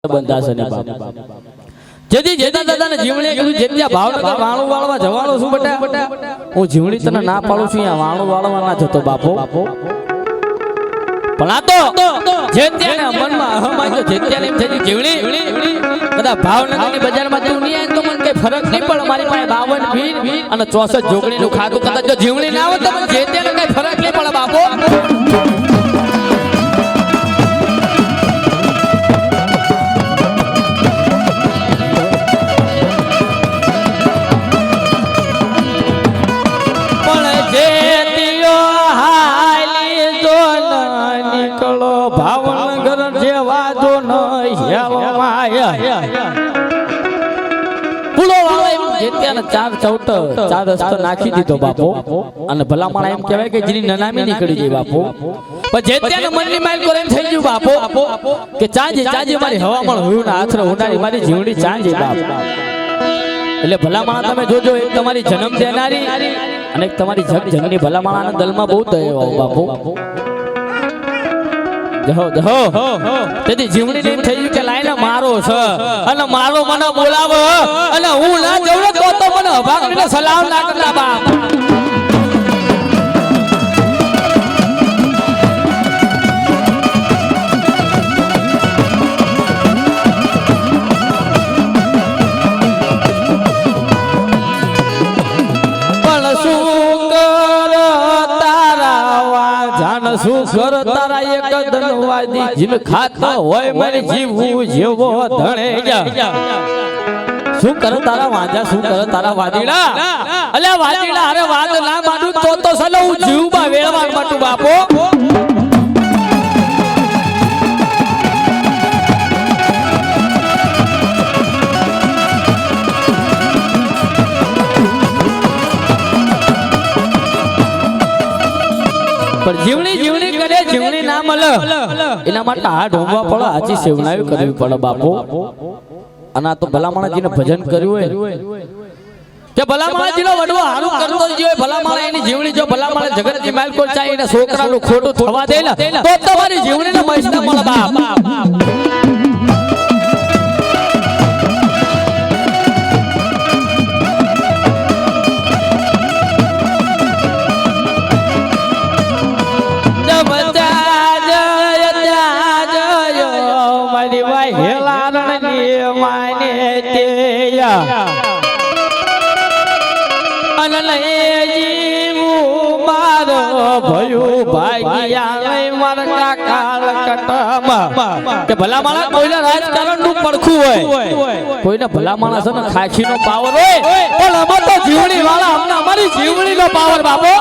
બંધાશે ને બાપ જેથી જેતા દાદાને જીવણી કીધું જેત્યા ભાવનગર વાણું વાળવા જવાનો છું બેટા હું જીવણી તને ના પાડું છું અહીંયા વાણું વાળવા ના જતો બાપો પણ આ તો જેત્યાના મનમાં અહમ આવ્યો જેત્યાને એમ થઈ જીવણી કદા ભાવનગરની બજારમાં તું નહીં આવે તો મને કઈ ફરક નહીં પડે મારી પાસે 52 ભીર અને 64 જોગણીનું ખાતું કદાચ જો જીવણી ના આવે તો મને જેત્યાને કઈ ફરક નહીં પડે બાપો ભાવનગર જેવા જો ન પુલો વાળા જેત્યાને ચાર રસ્તો નાખી દીધો બાપો અને ભલામણ એમ કહેવાય કે જેની નનામી નીકળી ગઈ બાપો પણ જેત્યાને મનની માઇલ કરે એમ થઈ ગયું બાપો કે ચાંજી મારી હવામણ હોયું ના આથરો ઉનાળી મારી જીવડી ચાંજી બાપ એટલે ભલામણ તમે જોજો એક તમારી જન્મ દેનારી અને એક તમારી જગ જંગની ભલામણના દલમાં બહુ દયા બાપો તેથી જીવણી એમ થઈ કે લાઈને મારો છે અને મારો મને બોલાવો અને હું ના જઉં તો મને અભાગીને સલામ ના કરતા બાપ શું કર તારા એક ધનવાદી જીવ ખાતા હોય મારી જીવું જેવો ધણે શું કર તારા વાજા શું કર તારા વાદીડા અલ્યા વાદીડા અરે વાદ ના માનું તો સલો હું જીવમાં વેળવા માટું બાપો જીવણી કરે જીવણી ના મળે એના માટે આ ઢોંગવા પડે આજી સેવનાવી કરવી પડે બાપો અને આ તો ભલામણાજીને ભજન કર્યું હોય કે ભલામણાજીનો વડવો હારું કરતો જ હોય ભલામણા એની જીવણી જો ભલામણા જગતની માલકોર ચાહે એના છોકરાનું ખોટું થવા દે ને તો તમારી જીવણીને મસ્ત મળે બાપ ભલામણા કોઈના રાજકારણ નું પડખું હોય કોઈને ભલામણા છે ને ખાખી નો પાવર હોય પણ અમે તો જીવણી વાળા અમને અમારી જીવણી નો પાવર બાપો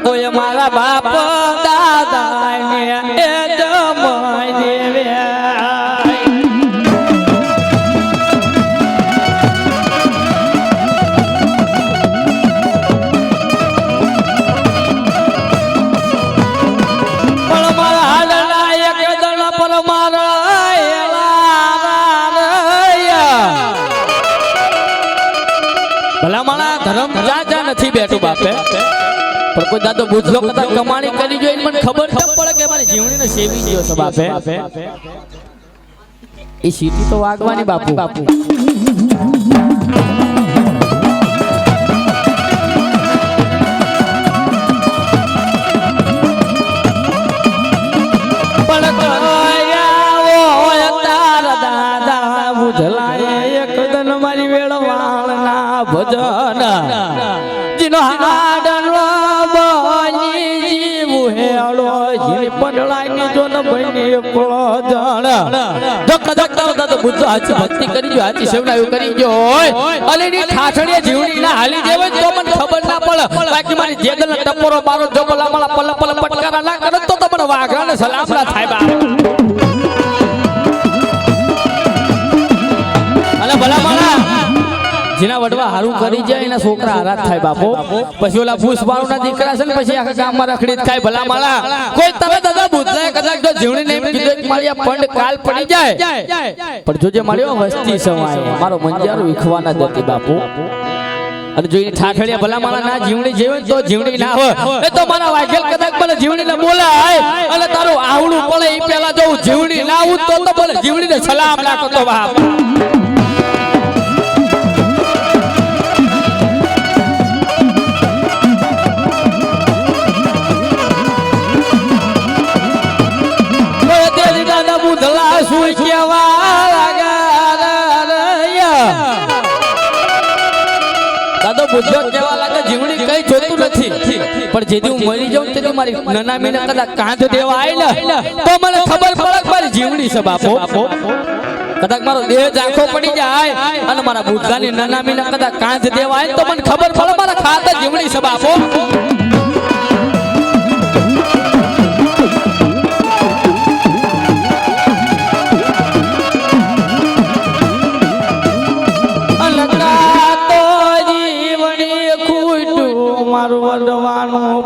કોઈ મારા બાપ દાદા ને એ જમાઈ દેવે પણ મારા હાલના એક દણ પર ભલામણા ધર્મ રાજા નથી બેઠું બાપે પણ કોઈ દાદો બુધલો કદા કમાણી કરી જોઈને મને ખબર ન પડે કે મારી જીવણીને સેવી ગયો છે બાપે એ સીટી તો વાગવાની બાપુ પણ તારા દાદા બુધલાએ એક દન મારી વેળવાળના ભજન જીનો હાડનો ભક્તિ કરી જો હાચી સેવનાયું કરી જો અલે ની ઠાઠડીએ જીવણી ના હાલી દેવે તો મને ખબર ના પડે બાકી મારી જેદલ ટપોરો મારો જો ભલામણા પલ પલ પટકારા ના કરે તો મને વાઘાને સલામ ના થાય બા અને ભલામણા જેના વડવા હારું કરી જાય એના છોકરા હારાત થાય બાપો પછી ઓલા ભૂસવાળુના દીકરા છે ને પછી આખા ગામમાં રખડી ખાય ભલા માળા કોઈ તમે દાદા બુદ્ધાએ કદાચ તો જીવણીને એમ કીધું કે મારી આ પંડ કાલ પડી જાય પણ જોજે મળ્યો વસ્તી સમાય મારો મંજારો વીખવાના દતી બાપુ અને જો એ ઠાઠડિયા ભલા માળા ના જીવણી જેવે તો જીવણી ના હોય એ તો મારા વાઘેલ કદાચ મને જીવણીને બોલાય અને તારું આવડું પડે એ પહેલા જો જીવણી ના આવું તો મને જીવણીને સલામ ના કરતો બાપ બુદ્ધો કેવા લાગે જીવણી કઈ જોતું નથી પણ જેથી હું મરી જાઉં તેથી મારી નનામીને કદાચ કાંધ દેવા આયલા તો મને ખબર પડે મારી જીવણી છે બાપો કદાચ મારો દેહ ઝાંખો પડી જાય અને મારા બુદ્ધાની નનામીને કદાચ કાંધ દેવા આય તો મને ખબર પડે મારા ખાતા જીવણી છે બાપો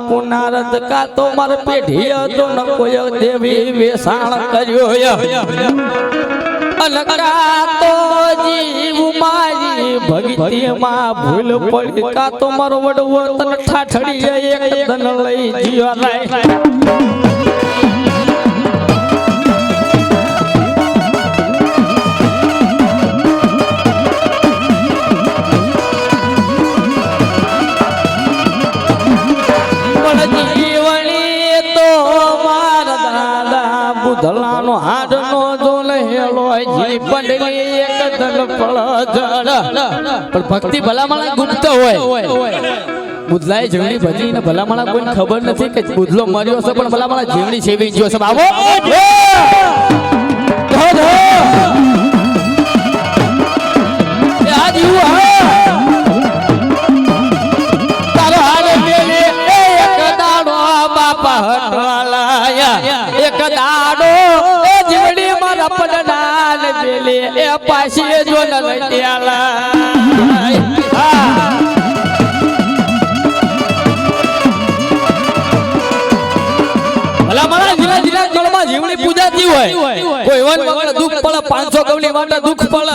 પુનારદ કા તો માર પેઢી હતો ન કોઈ દેવી વેસાણ કર્યો અનકા તો જીવ મારી ભક્તિ માં ભૂલ પડી કા તો મારો વડવો તન ઠાઠડી એક ધન લઈ જીવા લાય ધલાનો હાડનો જોલે હેલો જી પંડલી એક ધન ફળ જડ પણ ભક્તિ ભલામણા ગુપ્ત હોય બુધલાએ જીવણી ભજી ને ભલામણા કોઈને ખબર નથી કે બુધલો મર્યો છે પણ ભલામણા જીવણી સેવી ગયો છે બાબો આજ યુ તારો હારે મેલે એક દાડો બાપા હટવાલાયા એક દાડો એ જીવડી મારા પડડાન બેલે એ પાછી જો ન લટ્યાલા ભલા મારા જીલા જીલા કળમાં જીવડી પૂજાતી હોય કોઈ વન વગર દુખ પડે 500 ગવલી માટે દુખ પડે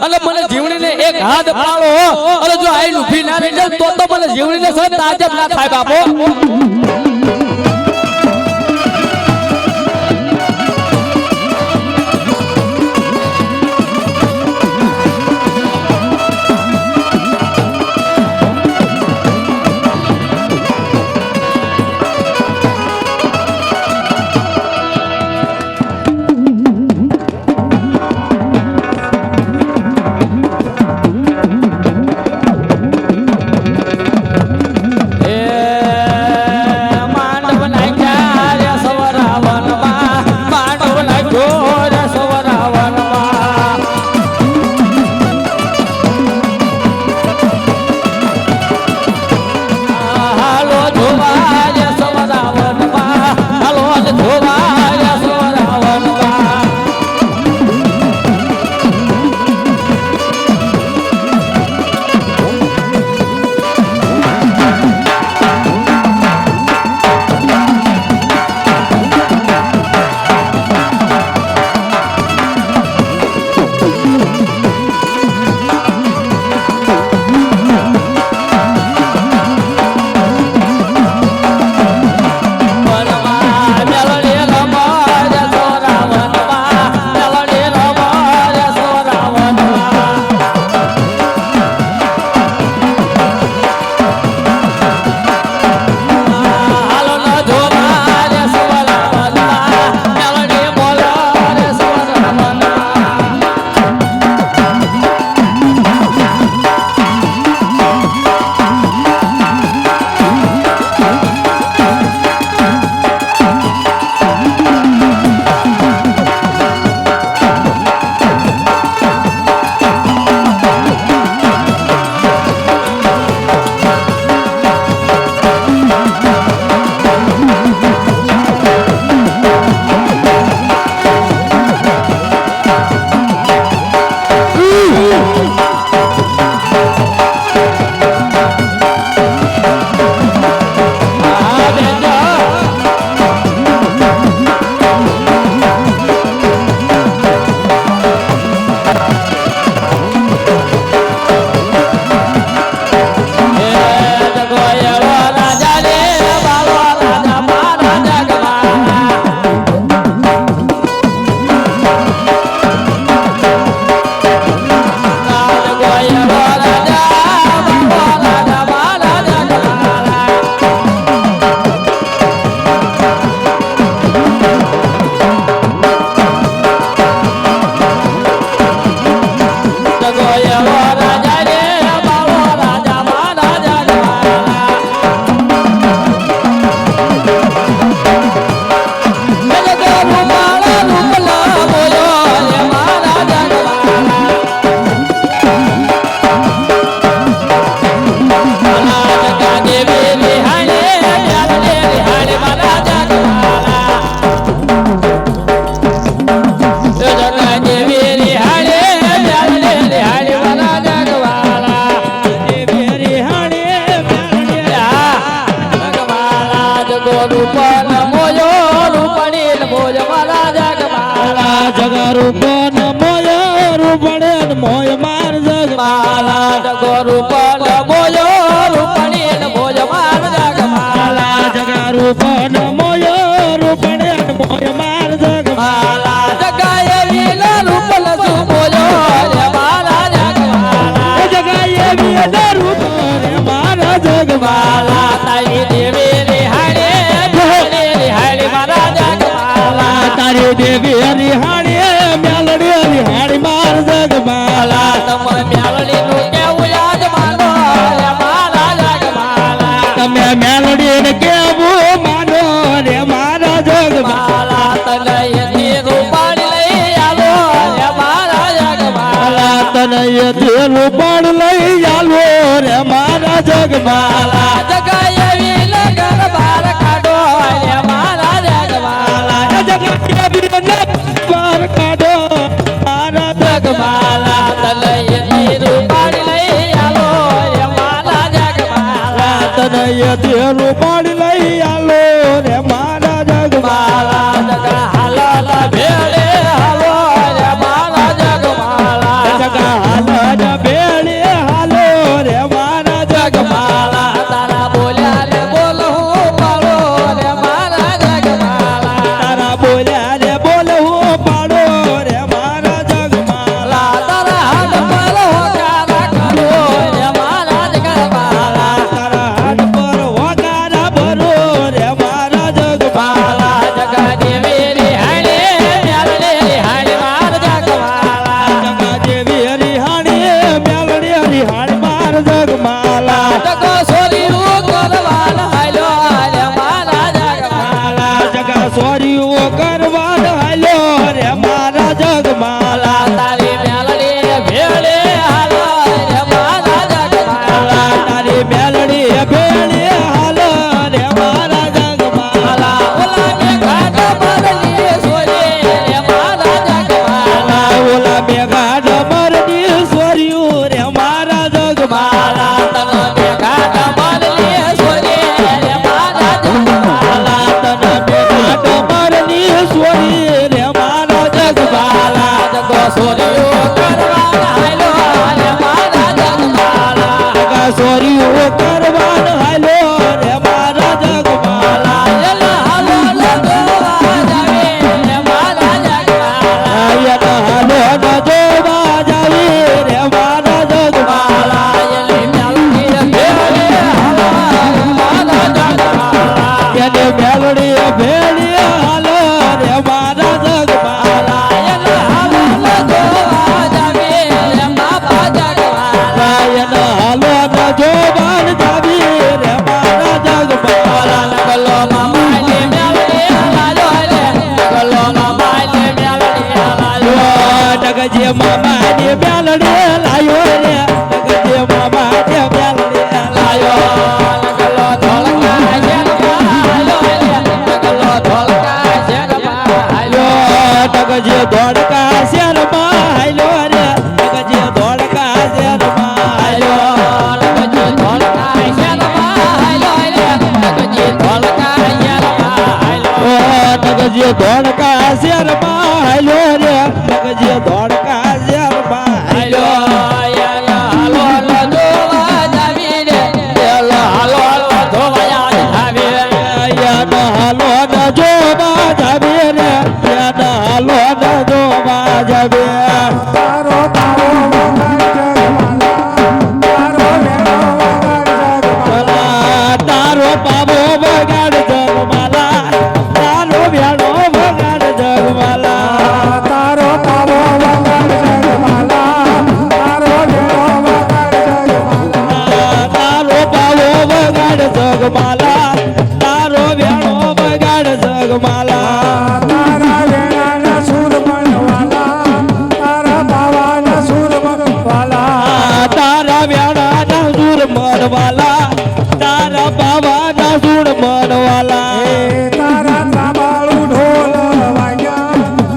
અને મને જીવડીને એક હાથ પાળો અને જો આઈ ઊભી ના રહી જાય તો મને જીવડીને સર તાજબ ના થાય બાપો જગમાલા જગો રૂપ નમોયો રૂપણી નમોય માર જગમાલા જગા રૂપ નમોય રૂપણે નમોય માર જગમાલા જગાય લીલા રૂપ લસુ બોયો રે મારા જગમાલા જગાય લીલા રૂપ રે મારા જગમાલા તારી દેવી રિહાડે રિહાડી મારા જગમાલા તારી દેવી રિહાડી મેલડી રિહાડી માર જગમાલા તમે મેલડી નું કેવું યાદ માનો રે મારા જગમાલા તમે મેલડી ને કેવું માનો રે મારા જગમાલા તને યથી રૂપાડી લઈ આવો રે મારા જગમાલા તને યથી રૂપાડી લઈ આવો રે મારા જગમાલા જગાય વીલ ઘર બાર કાઢો રે મારા જગમાલા જગાય વીલ બાર કાઢો મારા જગમાલા તને યથી રૂપાડી લઈ આવો રે મારા જગમાલા તને યથી રૂપાડી લઈ આવો રે મારા જગમાલા જગા હાલા ભેળે હાલો રે મારા જગમાલા જગા હાલ બેડે હાલો રે મારા જગમાલા તારા બોલ્યા રે બોલવું પાડો રે મારા જગમાલા તારા બોલ્યા રે બોલવું પાડો રે મારા જગમાલા તારા હાથ પર હોકારા કરો રે મારા જગમાલા તારા હાથ પર વગારા ભરો રે મારા જગમાલા જગા દેવી રિહાડે મેલડે રિહાડે માર જગમાલા જગા જેવી હરિહાણી મેલડી હરિહાણી માર જગમાલા જગો સોરીયું કરવાન હાલો રે મારા જગમાલા જગા સોરીઓ કરવાન હાલ્યો રે મારા જગમાલા તારી મેલડી ભેળે હાલો રે મારા જગમાલા તારી મેલડી ભેળી હાલ રે મારા જગમાલા ઓલા મે ઘાટ બદલી સોરી રે મારા જગમાલા ઓલા મેઘા ડમરની સોર્યું રે મારા જગમાલા તને મે ઘાટ બદલી સોરી રે મારા જગમાલા તને મેઘા ડમરની સોરી રે મારા જગમાલા જગો સોરીઓ કરવાન હાલો રે મારા જગમાલા જગા સોર્યું કરવાન હાલ્યો રે મારા જગમાલા એલા હાલો લગવા જાવે રે મારા જગમાલા આયન હાલો ન જોવા જાવી રે મારા જગમાલા એલી મેલડી ભેળે હાલો રે મારા જગમાલા એને મેલડી ભેળી હાલ રે મારા જગમાલા એલા હાલો લગવા જાવે રે બાપા જગમાલા આયન હાલો ન જોવા જાવી રે મારા જગમાલા ગલો મામાલી મેલડી હાલો રે ગલો મામાલી મેલડી હાલો ડગજે મામા ને મેલડી લાયો રે ડગજે મામા ને મેલડી લાયો ગલો ધોળકા શેરમાં હાલો રે ગલો ધોળકા શેરમાં હાલો ડગજે ધોળકા શેરમાં હાલ્યો રે ડગજે ધોળકા શેરમાં હાલ્યો ગજી ધોળકા શેરમાં હાલો રે ગજી ધોળકા શેરમાં હાલો ડગજે ધોળકા શેરમાં હાલ્યો રે ડગજે ધોળકા શેરમાં હાલો હાલ્યો હાલો જોવા જાવી રે હાલો ધોવા યાદ આવી યાદ હાલો ન જોવા જાવે રે યાદ હાલો ન જોવા જાવે તારો તારો વગાડ જગમાલા તારો વેણો વગાડ જગમાલા તારો પાવો વગાડ જગમાલા તારો વેણો વગાડ જગમાલા તારો પાવો વગાડ જગમાલા તારો વેણો વગાડ જગમાલા તારા વેણાના સુર બનવાલા તારા પાવાના સુર બનવાલા તારા વેણાના સુર મનવાલા તારા બાવાના સુર મનવાલા તારા ત્રાબાળું ઢોલ વાગ્યા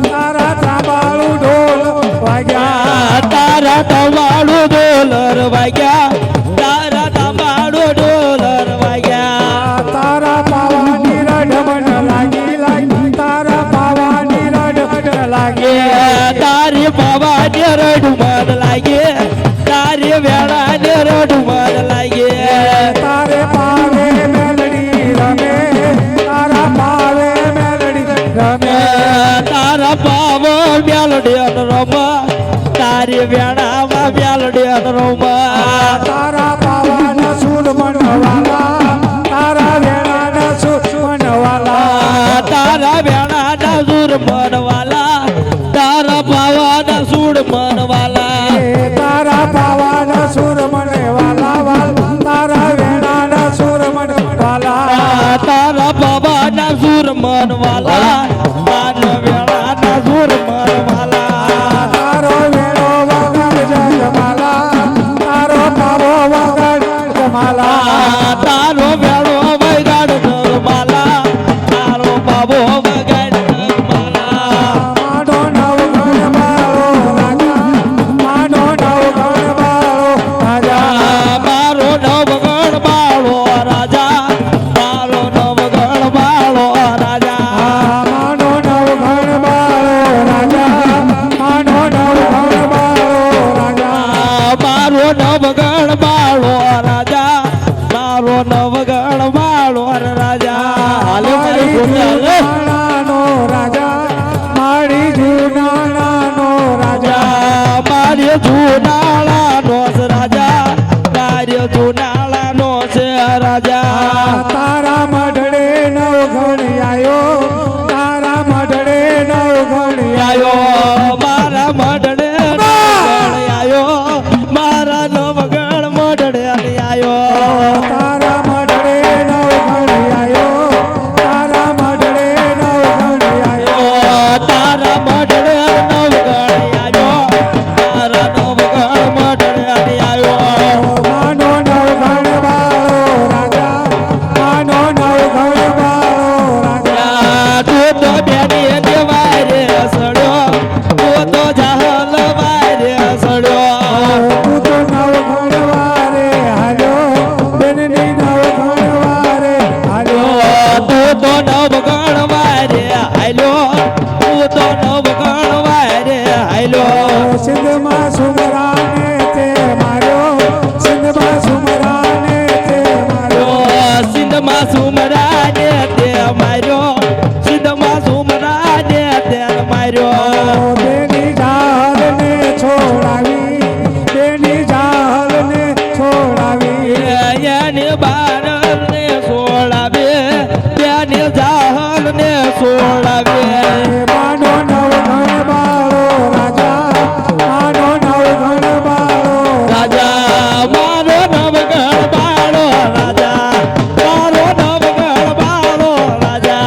તારા ત્રાબાળું ઢોલ વાગ્યા તારા તમાડો ડોલર વાગ્યા તારા તમાડો ડોલર વાગ્યા તારા પાવાની રઢમણ લાગી તારા પાવાની રઢમણ લાગી તારી બાવા ને રડુમન લાગે તારી વેણામાં મ્યાલડી રોમા તારા પાવાના સૂર મનવાલા તારા વેણાના સૂર મનવાલા તારા વેણાના સૂર મનવાલા તારા પાવાના સૂર મનવાલા તારા પાવાના સૂર મનવાલા તારા વેણાના સૂર મનવાલા તારા પાવાના સૂર મનવાલા તારા વેણાના સૂર મનવાલા તારો વેણો વગાડ જમાલા તારો પાવો વગાડ જમાલા તારો વેણો વગાડ જમાલા તારો પાવો વગાડ જમાલા માનો નવ ગણ મારો રાજા માનો નવ ગણ મારો રાજા મારો નવગણ બાળો રાજા મારો નવગણ બાળો રાજા માનો નવ ગણ મારો રાજા માનો નવ ગણ મારો રાજા મારો નવગણ બાળો રાજા મારો નવગણ બાળો રાજા હાલે મારી ભૂમિ હાલે નાનો રાજા મારી જૂનાનો રાજા મારી જૂનાળાનો છે રાજા મારી જૂનાળાનો છે રાજા તારા મઢડે નવ ગણ આયો તારા મઢડે નવ ગણ આયો આયો મારા મઢડે નવગણ આયો મારા નવગણ મઢડે આયો તારા મઢડે નવ ગણ આયો તારા મઢડે નવ ગણ આયો તારા મઢડે નવગણ આયો તારા નવગણ મઢડે આયો માનો નવ ગણ બાળો રાજા માનો નવ ગણ બાળો રાજા તું તો બેની દેવાય રે સડ્યો તું તો જાહલ વાય રે સડ્યો તું તો નવ ગણ વારે હાલ્યો બેનની નવ ગણ વારે હાલ્યો તું તો નવગણ વાય રે હાલ્યો તું તો નવગણ વાય રે હાલ્યો સિંધમાં સુમરાને તે માર્યો સિંધમાં સુમરાને તે માર્યો સિંધમાં સુમરાને તે માર્યો સિંધમાં સુમરાને તે માર્યો બેની જાલને છોડાવી બેની જાલને છોડાવી એની બારને સોળાવે તેની જાહલને સોળાવે માનો નવ ગણ બાળો રાજા માનો નવ ગણ બાળો રાજા મારો નવગણ બાળો રાજા મારો નવગણ બાળો રાજા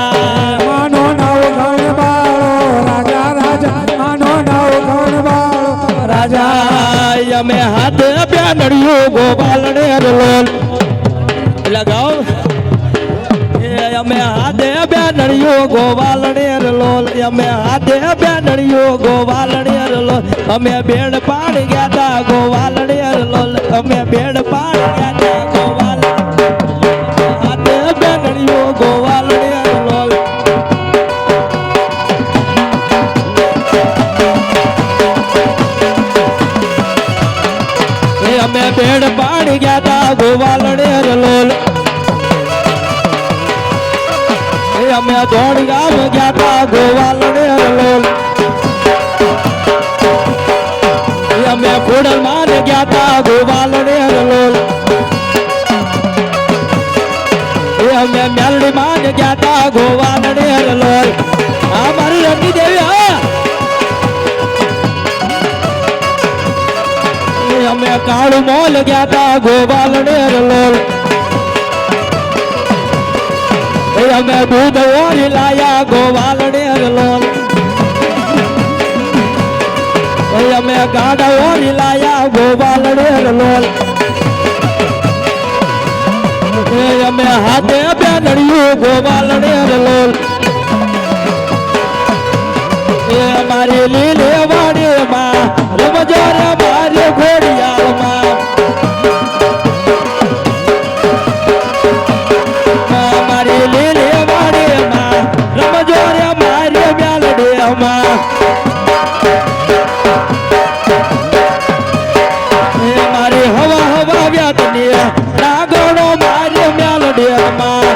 માનો નવ ગણ બાળો રાજા રાજા માનો નવ ગણ બાળો રાજા અમે હાથે બેનડિયું ગોપાલને લોલ લગાવ અમે હાથે બેનડિયું ગોવાલને લોલ અમે હાથે બેનડિયું ગોવાલને લોલ અમે બેડ પાણી ગયા તા ગોવાલને લોલ અમે બેડ પાણી ગયા તા ગોવાલ હાથે બેનડિયું ગોવાલને લોલ અમે બેડ પાણી ગયા તા ગોવાલને લોલ અમે દોડ ગામ ગયા તા ગોવાલને લોલ અમે ખોડલ માન ગયા તા ગોવાલને લોલ અમે મેલડી માન ગયા તા ગોવાલને લોલ આ મારી રણની દેવી અમે કાળું મોલ ગયા તા ગોવાલને લોલ અમે દૂધ ઓરી લાયા ગોવાલને લોલ અમે ગાડા ઓરી લાયા ગોવાલને લોલ અમે હાથે બેનડિયું ગોવાલને લોલ મારી લીલે વાડી માં રમજો રે મારી ઘોડિયાળ માં મારી લીલે વાડી માં રમજો રે મારી મ્યાલડી માં મારી હવા હવા વ્યાતની નાગણો મારી મ્યાલડી માં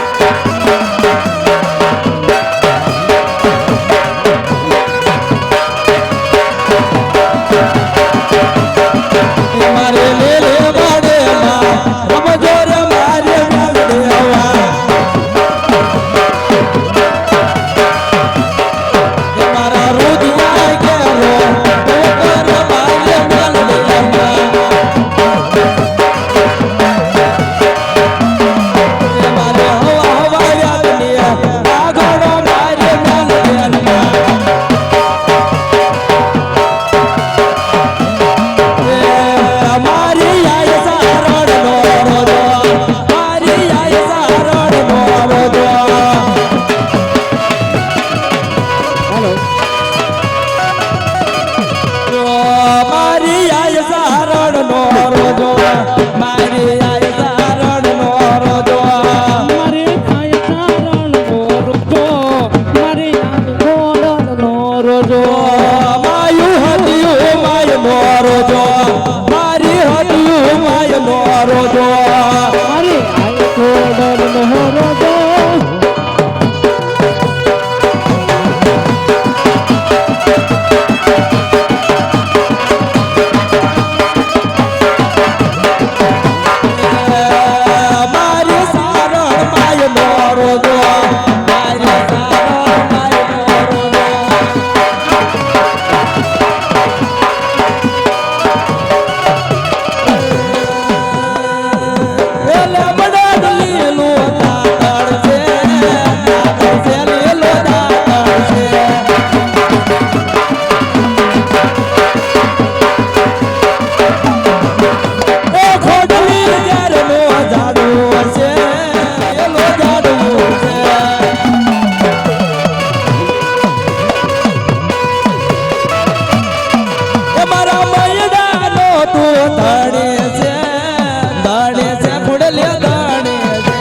ખોડલી જારનો જાડો છે એલો જાડો છે એ મારા મૈડાનો તું ધણે છે ખોડલી ધણે છે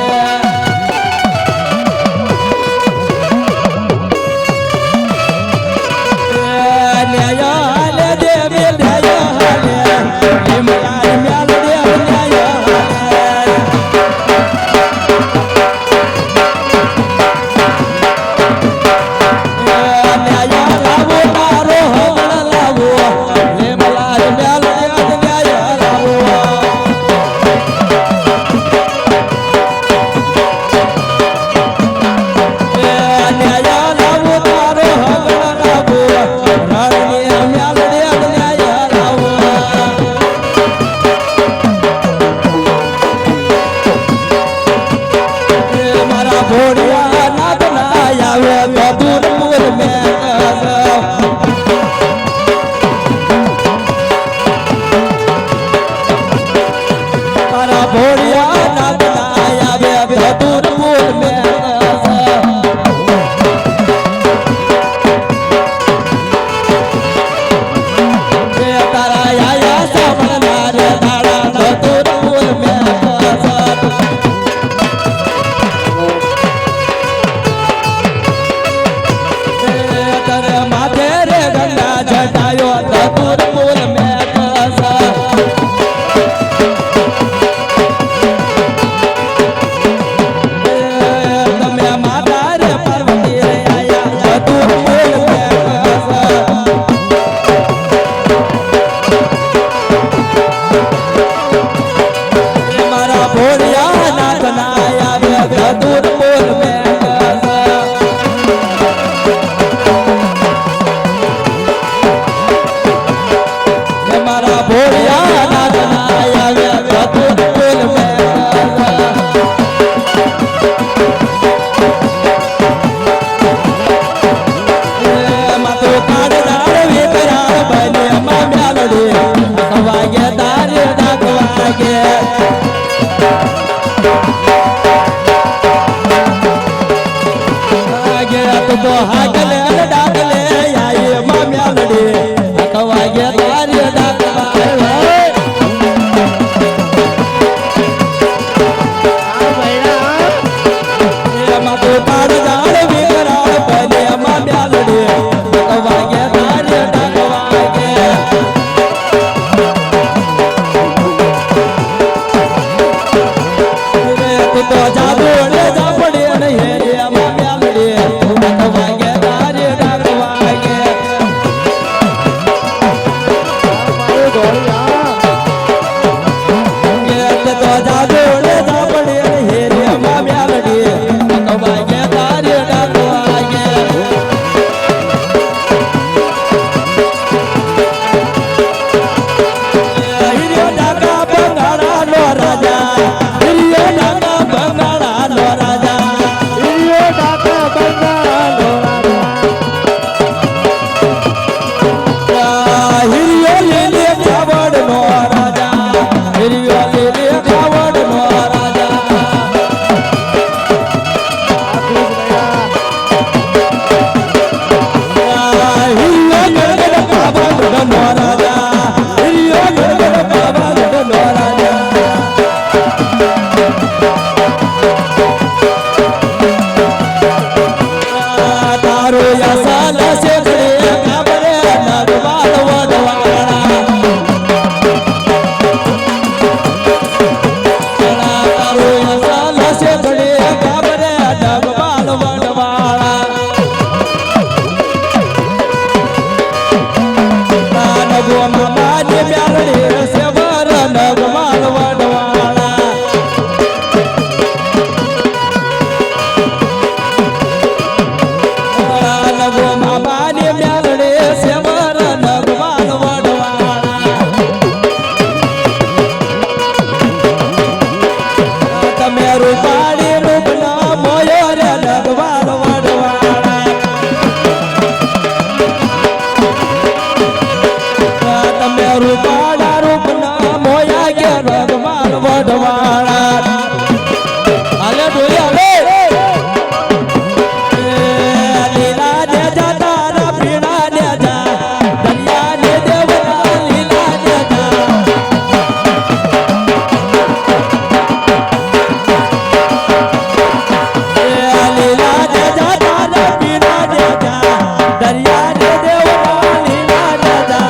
ભગવાન વઢવાણા હાલે ઢોલી હાલે લીલા ને જા તારા પીણા ને જા દરિયા ને દેવના લીલા ને જા લીલા ને જા તારા પીણા ને જા દરિયા ને દેવના લીલા ને જા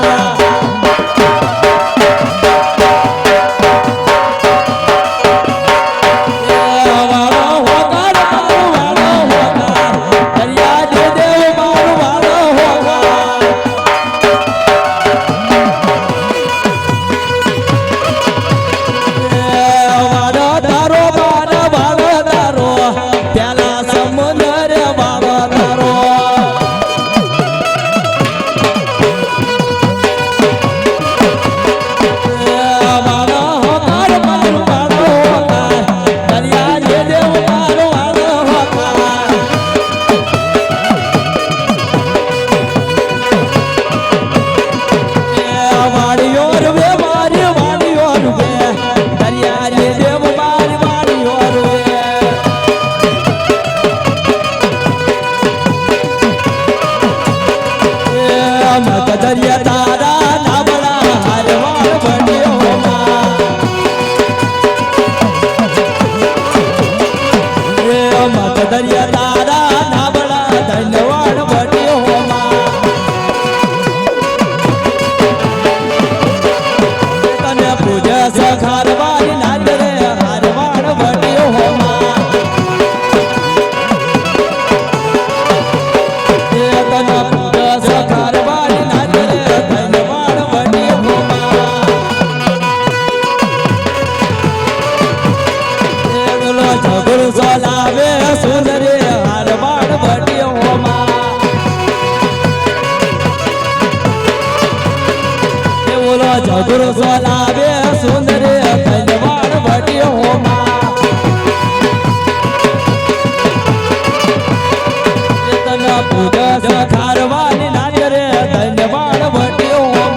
દરિયા તારા નાબળા હારવાળ બન્યો મત દરિયા તારા નાબળા ધન્યવાળ બન્યો તને પૂજા સખારવાળી નાદરે હારવાળ બન્યો તને પૂજા સખારવાળી સોલાવે સુંદરે હારવાડ બટ્યો બોલો જગુર સોલાવે સુંદરે ધન્યવાડ બટ્યો તને પૂજા સખારવાની નાદરે ધન્યવાડ બટ્યો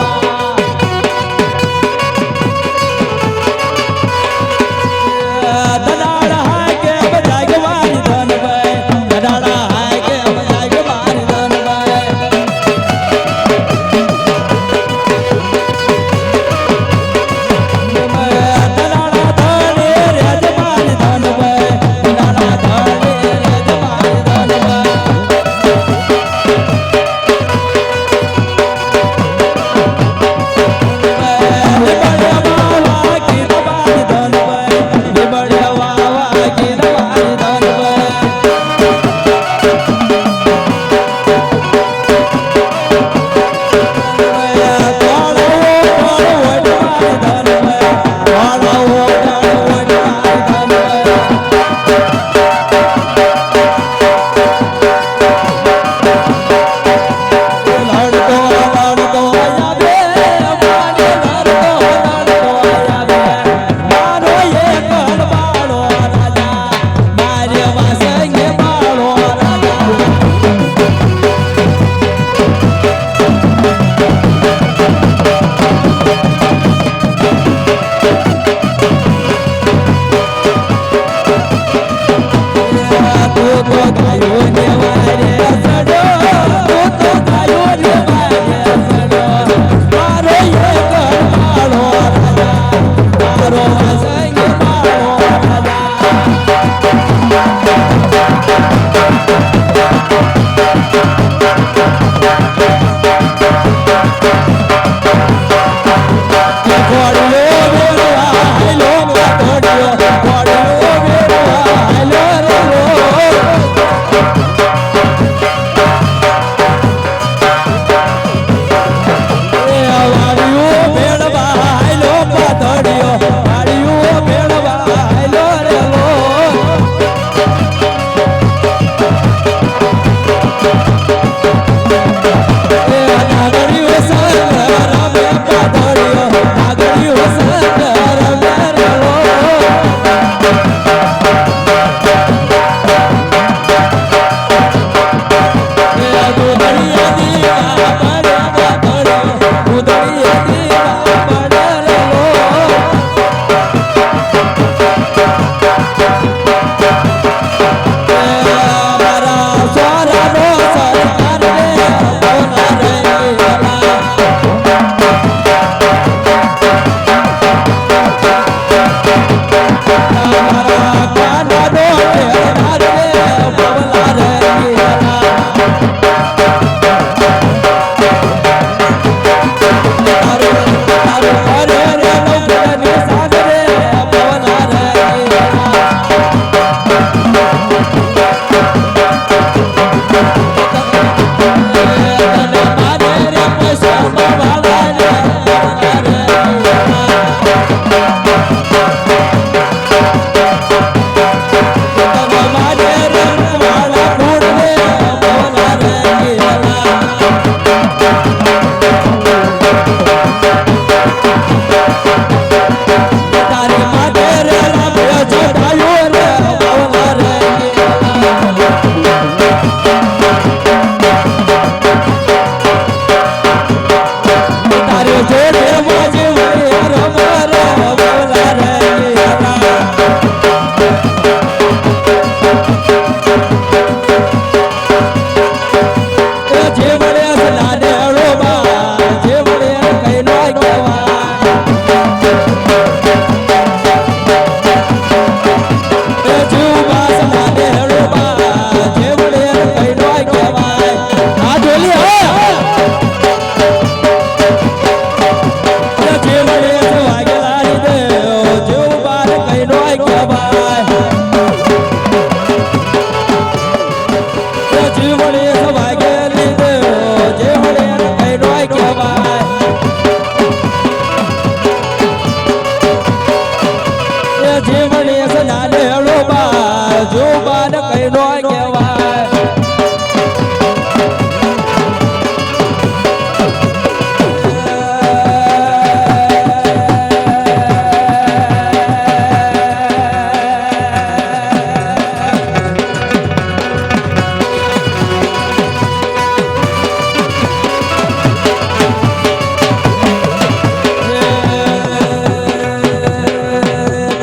જુબાન કઈ નો કહેવાય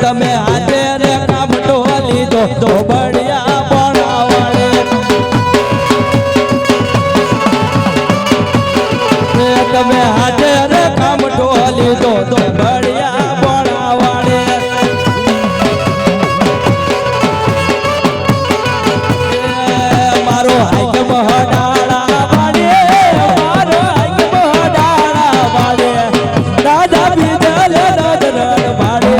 તમે આજે રે કામ ટોલી દો તો બળિયા બનાવડે તમે આજે રે કામ ટોલી દો તો બળિયા બનાવડે મારો હાઈક મહડાળા વાળે મારો હાઈક મહડાળા વાળે દાદા બીજલ નજર વાળે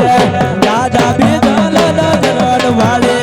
દાદા બીજલ નજર વાળે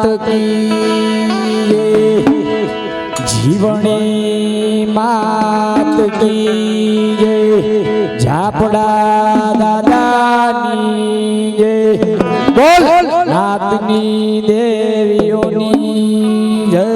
માત કી જીવણી માત કી જય ઝાપડા દાદાની જય બોલ નાતની દેવીઓની જય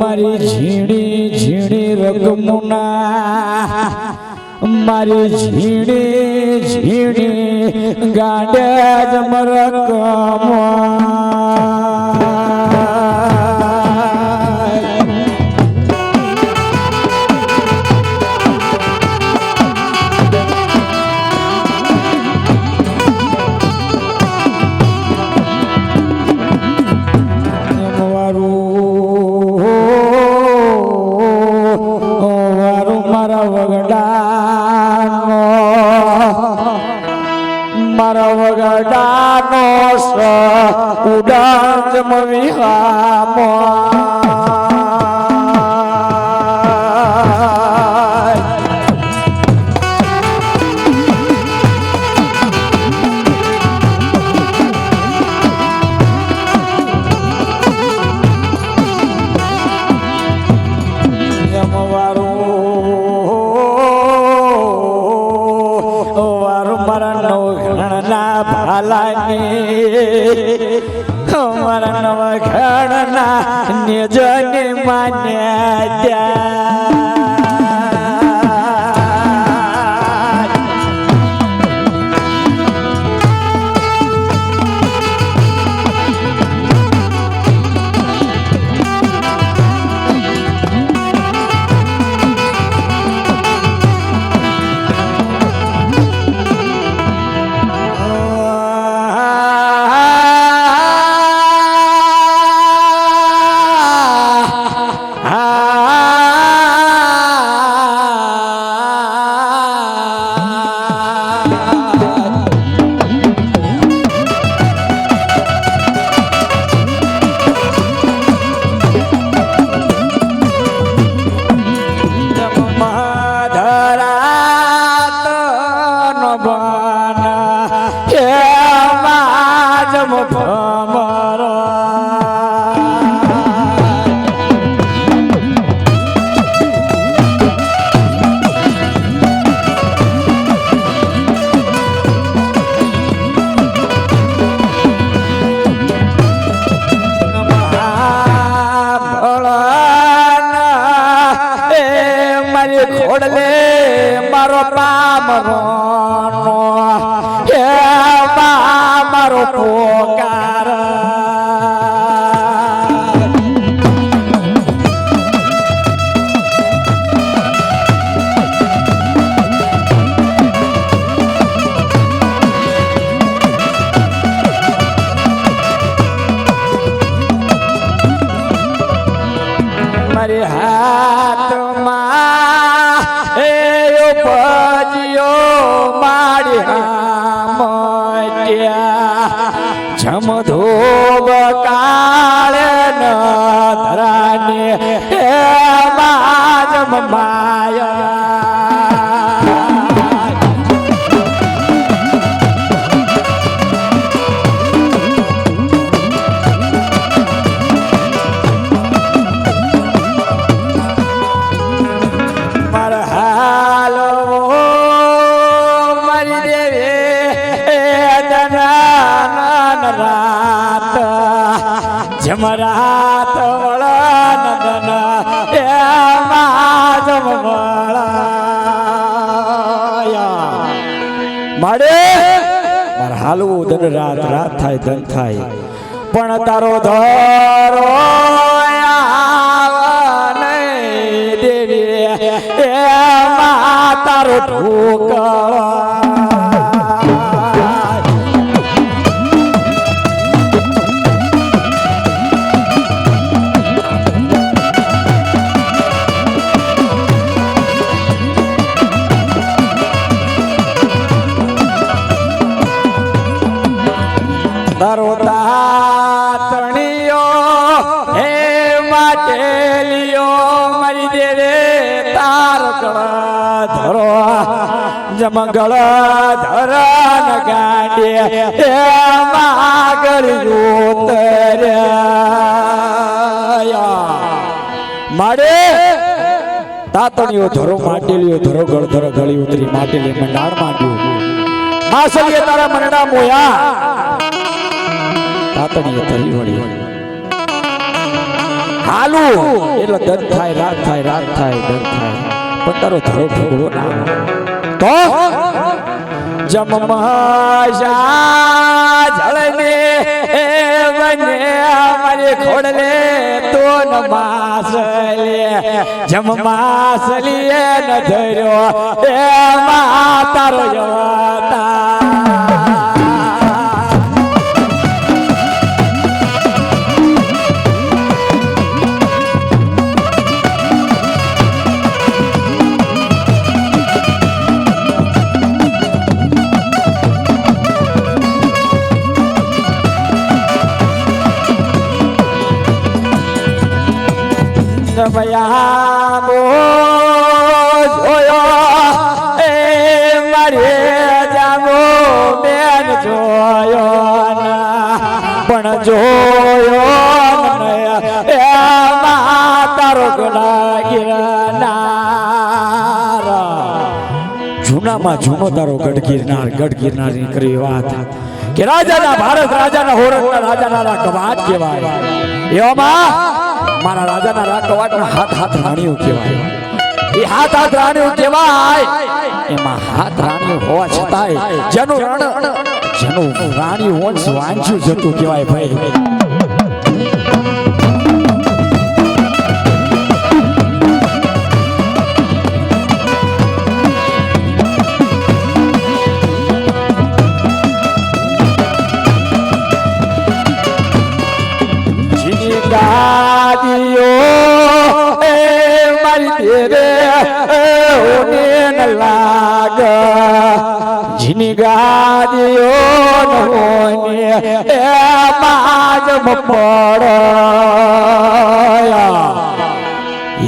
મારી ઝીણી ઝીણી રકમના મારી ઝીણી ઝીણી ગાંડા જમરકમા મારા વગડાનો ઉડાન જમવિહામાં અમારા નવા ઘરના નિજને માન્યા ત્યાં ખોડલે મારો પામરો હે મારો પોકાર મારી હાથમાં મારી જમધોબ કાળે ધરાને જમ માયા જમરાત વળા નદન એમાં જમવાળા માડે માર હાલવું ધન રાત રાત થાય ધન થાય પણ તારો ધરો આવ નહીં દે દેવી એ તારો ઢોકળા તારો તાતણીઓ હે માટેલિયો મારી દેવે તાર ગળા ધરો જમગળ ધરન ગાંડે એ માગર ઉતર્યા માડે તાતણીઓ ધરો માટેલિયો ધરો ગળ ધરો ગળી ઉતરી માટેલી મંડાણ માંડ્યું માસલીએ તારા મંડા મોયા તાતણીએ તરી વળી હાલુ એટલે દર્દ થાય રાત થાય રાત થાય દર્દ થાય પણ તારો ધરો ઢોકળો ના તો જમમાશા જળને એ બને અમારી ખોડલે તો નમાસલે જમમાસલીએ ન ધર્યો એ મા તારો જવાતા ભયાબો જોયો એ મારે જામો બેન જોયો પણ જોયો એ તારો ગળા ગિરનાર જૂનામાં જૂનો તારો ગઢ ગિરનાર ની કરી વાત કે રાજાના ભારત રાજાના હોરઠના રાજાના કવાટ કહેવાય એવામાં મારા રાજાના રાકવાટના હાથ રાણીઓ કહેવાય એ હાથ રાણીઓ કહેવાય એમાં હાથ રાણીઓ હોવા છતાંય જેનું રાણી વંશ વાંચ્યું જતું કહેવાય ભાઈ જીની ગાદીઓ નોને એ માજ મપડયા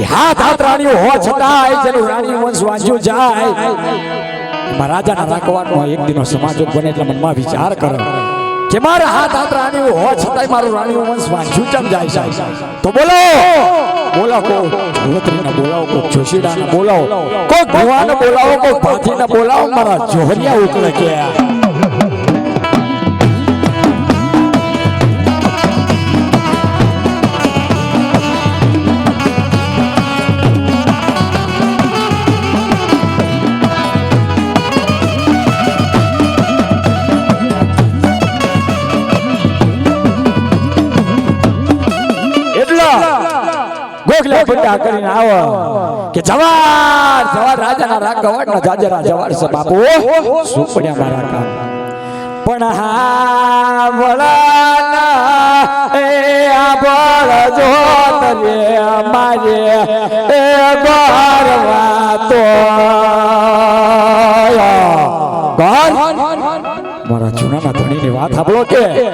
હાથ રાણીઓ હો છતાંય જેનું રાણી વંશ વાંચ્યું જાય એમાં રાજાના રાખવાનો એક દિનો સમાજક બને એટલે મનમાં વિચાર કરો કે મારા હાથ રાણીઓ હો છતાંય મારું રાણીઓ વંશ વાંચ્યું કેમ જાય તો બોલો કો ધોત્રીને બોલાવો કો જોશીડાને બોલાવો કો ભુવાને બોલાવો કો ભાથીને બોલાવો મારા જોહરિયા ઉકળે કે ગોખલા પટ્ટા કરીને આવો કે જવાર રાજાના રાકવાટના જાજરા જવાર છે બાપુ શું પડ્યા મારા કામ પણ હા વળાના એ આ બળ જોત રે મારે એ ગોરવા તો મારા જૂનાના ધણીની વાત સાંભળો કે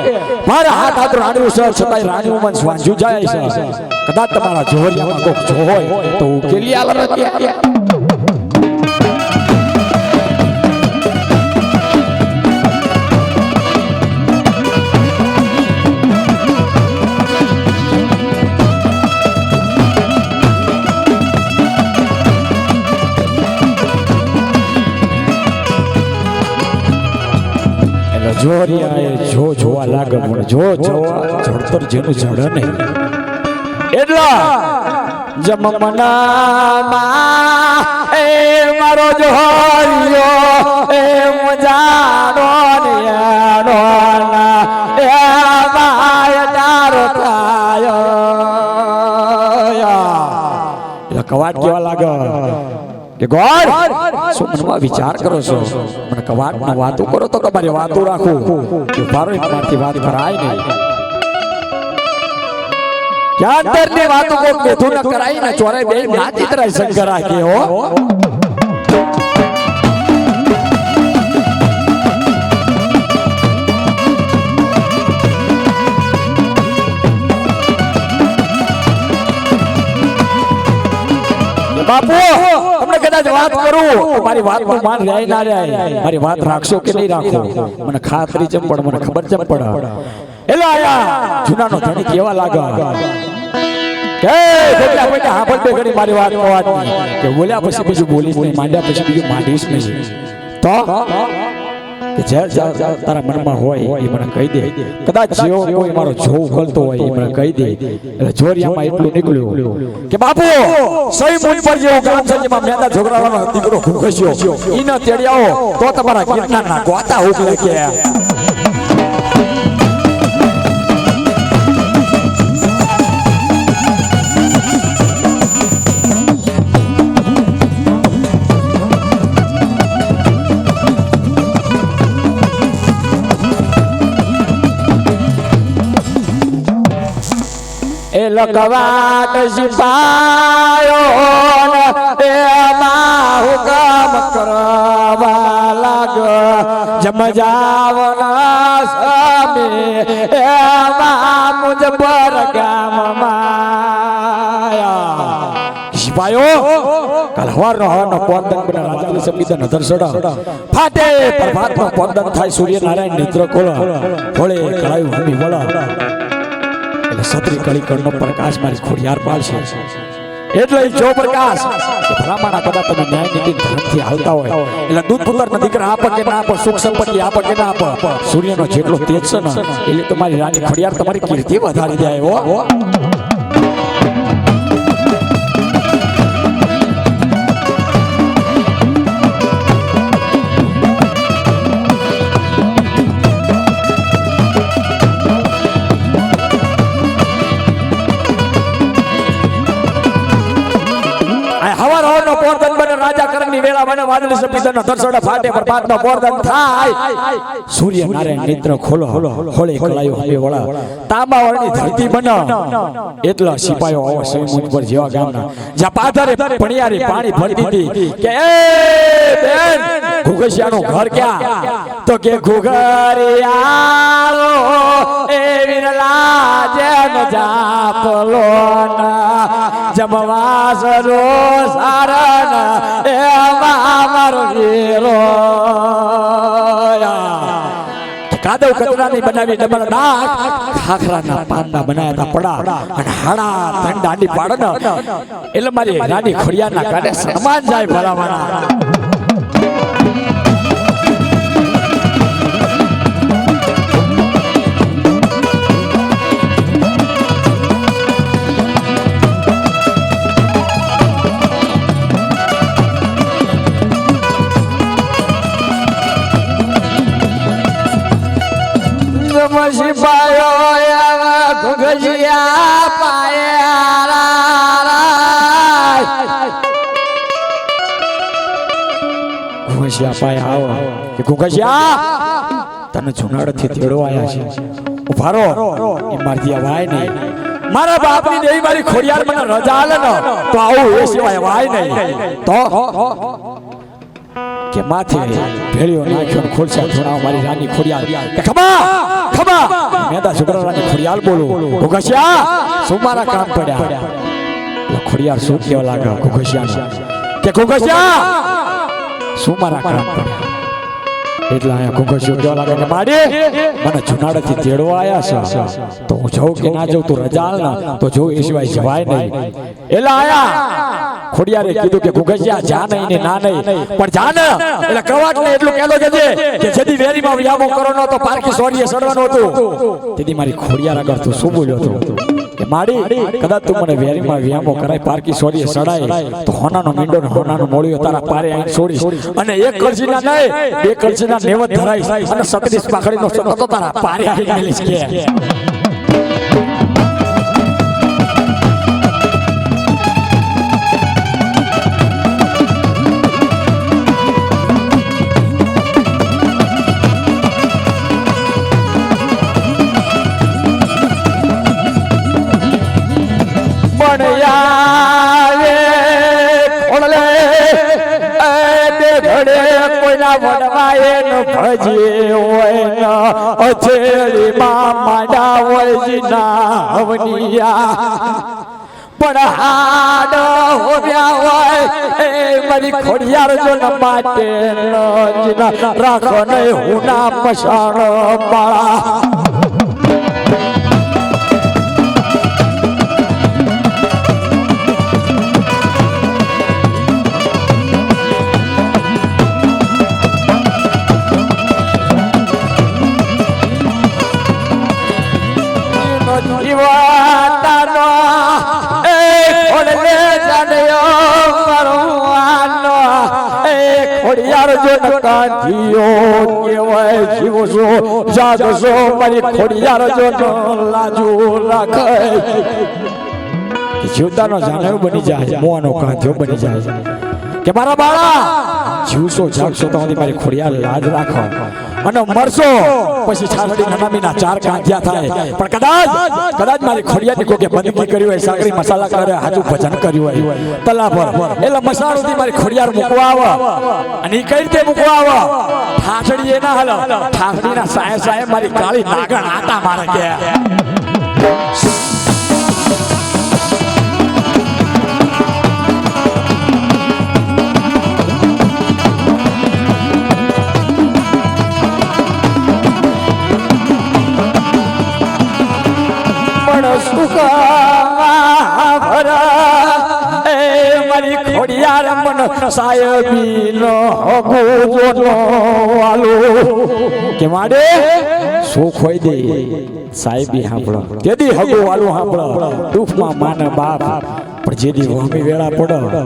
મારા હાથ રાણીઓ સર છતાંય રાણીઓ મન વાંજ્યું જાય છે કદાચ તમારા જોહરિયામાં કોક જો હોય તો ઉકેલી આલો નથી જોરિયા જોવા લાગે પણ જડતર જેનું જડ નહીં એટલા જમમનામાં એ મારો જોરિયો એ મજાનો ને આનોના એ માય તારો થાય કવાટ કેવા લાગે કે ગોડ શું મનમાં વિચાર કરો છો મને કવાટમાં વાતો કરો તો તમારી વાતો રાખો કે મારો મારથી વાત કરાય નહીં ક્યાં અંતરની વાતો કો બેઠું ન કરાય ને ચોરે બે ના ચિતરાય શંકર રાખે હો બાપુ તમને કદાચ વાત કરું મારી વાત નું માન રહે ના રહે મારી વાત રાખશો કે નહીં રાખો મને ખાતરી ચમ પણ મને ખબર ચમ પડે એલો આયા જૂનાનો ધણી કેવા લાગે કે ગોટા ગોટા હા પણ બે ઘડી મારી વાત કવાટની કે બોલ્યા પછી બીજું બોલીશ નહીં માંડ્યા પછી બીજું માંડીશ નહીં તો કે જે તારા મનમાં હોય એ મને કહી દે કદાચ જેવો કોઈ મારો જોવ ગલતો હોય એ મને કહી દે એટલે જોરિયામાં એટલું નીકળ્યું કે બાપુ સહી મુજ પર જેવું કામ છે જેમાં મેંદા છોકરાવાનો દીકરો ઘૂઘસ્યો ઈ ન તેડ્યાઓ તો તમારા ગિરનારના ગોતા ઉકલે કે એ લકવાટ સિપાયો એમાં હુકમ કરવા લાગ જમજાવના સામે એમાં મુજ પર ગામમાં સિપાયો કાલ હવારનો પોંદન બના રાજાની સંબીતા નજર સડા ફાટે પ્રભાતનો પોંદન થાય સૂર્યનારાયણ નેત્ર ખોલા હોળે કળાયું ભૂમિ વળા સત્રી કળીકણનો પ્રકાશ મારી ખોડિયાર પાડશે એટલે જો પ્રકાશ ભલામણા કદાચ તમે ન્યાય નીતિ ધર્મથી હાલતા હોય એટલે દૂધ પુત્રના દીકરા આપે કે ના આપે સુખ સંપત્તિ આપે કે ના આપે સૂર્યનો જેટલો તેજ છે ને એટલે તમારી રાણી ખોડિયાર તમારી કીર્તિ વધારી જાય હો સૂર્ય નારાયણ નેત્ર ખોલો હોળે કળાયો હમે વળા તાંબાવાળની ધરતી બનો એટલા સિપાઈઓ આવા સમુદ્ર પર જેવા ગામના જ્યાં પાથરે પણિયારી પાણી ભરતી હતી કે એ બેન ઘુઘસિયાનું ઘર ક્યાં તો કે ઘુઘરિયારો એ વિરલા જેન જાપલો ના જમવાસરો સારના એ મારો વીરો કાદવ કતરાની બનાવી ડબલ નાક ખાખરાના પાનના બનાયા પડા અને હાડા ત્રણ દાંડી પાડન એટલે મારી રાણી ખોડિયારના કાઢે સન્માન જાય ભલાવાના સિપાયો ઘુઘસિયા પાયા આવો કે ઘુઘસિયા તને જુનાગઢથી તેડો આયા છે ઉભારો એ મારથી વાય નહીં મારા બાપની દેવી મારી ખોડિયાર મને રજા આલે ને તો આવું એ સિવાય વાય નહીં તો કે માથે ભેળિયો નાખ્યો ખોલસા થોડા મારી રાની ખોડિયાર કે ખબા મેદા છોકરા રાની ખોડિયાર બોલો ઘુઘસિયા શું મારા કામ પડ્યા ખોડિયાર શું કેવા લાગે ઘુઘસિયા કે ઘુઘસિયા શું મારા કામ પડ્યા એટલે આયા ઘુઘસિયો કેવા લાગે કે માડી મને જુનાગઢથી તેડવા આયા છે તો હું જાઉં કે ના જાઉં તું રજા આલ ના તો જો એ સિવાય જવાય નહીં એટલે આયા ખોડિયારે કીધું કે ઘુઘસિયા જા નહીં ને ના નહીં પણ જા ને એટલે કવાટને એટલું કહેલો કે જેદી વેરીમાં વ્યામો કરો ન તો પારકી સોરીએ સડવાનું હતું તેથી મારી ખોડિયાર આગળ તું શું બોલ્યો હતો કે માડી કદાચ તું મને વેરીમાં વ્યામો કરાય પારકી સોરીએ સડાય તો હોનાનો મીંડો ને હોનાનો મોળિયો તારા પારે આઈ છોડીશ અને એક કળશીના નહીં બે કળશીના નેવત ધરાઈશ અને 37 પાખડીનો સતો તારા પારે આઈ મેલીશ કે મારા વડવાએ ન ભજે હોય ન અછેડી માં માંડા હોય જીના હવનિયા પણ હાડ હોવ્યા હોય એ મારી ખોડિયાર જો ન માટે જીના રાખો નહીં હું ના પસાણ બાળા જાગશો મારી ખોડિયાર જો લાજુ રાખે જીવતાનો જાનવ બની જાય મોનો કાંધ્યો બની જાય કે મારા બાળા જીવશો જાગશો તો મારી ખોડિયાર લાજ રાખો અને મરશો પછી છાસડી નનામીના ચાર કાંધ્યા થાય પણ કદાચ મારી ખોડિયારની કોકે બંદગી કરી હોય સાકરી મસાલા કરે હાજુ ભજન કર્યું હોય તલા પર એટલે મસાળોથી મારી ખોડિયાર મૂકવા આવે અને ઈ કઈ રીતે મૂકવા આવે ઠાસડી એ ના હાલ ઠાસડીના સાય મારી કાળી નાગણ આતા મારે કે મારી ખોડિયાર મન સાહેબી નો હગુજો વાલો કે માડે સુખ હોય દે સાહેબી સાંભળો જેદી હગુ વાલો સાંભળો દુઃખમાં માને બાપ પણ જેદી વહમી વેળા પડો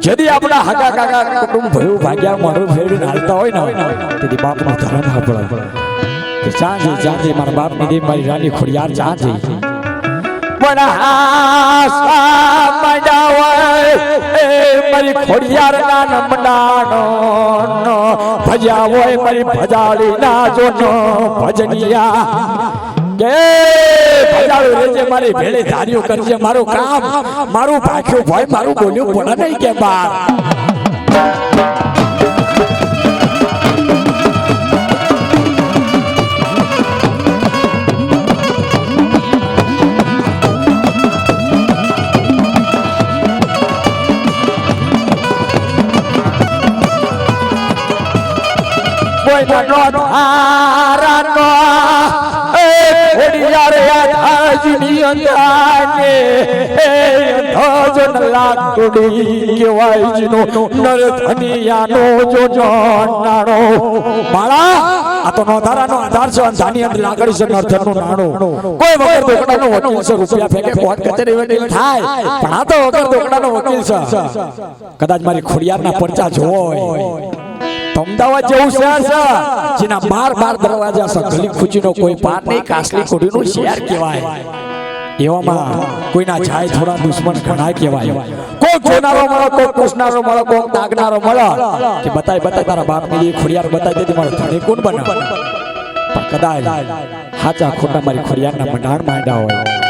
જેદી આપણા હગા કાકા કુટુંબ ભયું ભાગ્યા મારું ફેરવીને હાલતા હોય ને તેદી બાપનો ધર્મ સાંભળો કે ચાંજે મારા બાપની દે મારી રાની ખોડિયાર ચાંજે મારી ખોડિયાર ના નમડાનો ભજ્યા હોય મારી ભજાળી ના જો ભજનિયા કે ભજાળું રેજે મારી ભેળે ધાર્યું કરજે મારું કામ મારું ભાખ્યું ભાઈ મારું બોલ્યું પડે નહીં કે બાર કદાચ મારી ખોડિયારના પરચા જોય અમદાવાદ જેવું શહેર છે જેના 12 દરવાજા છે ગલી ખુચીનો કોઈ પાર નહીં કાસલી કોડીનું શહેર કહેવાય એવામાં કોઈના જાય થોડા દુશ્મન ઘણા કહેવાય કોક જોનારો મળો કોક પૂછનારો મળો કોક તાગનારો મળો કે બતાય તારા બાપની ખોડિયાર બતાય દેતી મારો ધણી કોણ બને પણ કદાચ હાચા ખોટા મારી ખોડિયારના મંડાણ માંડ્યા હોય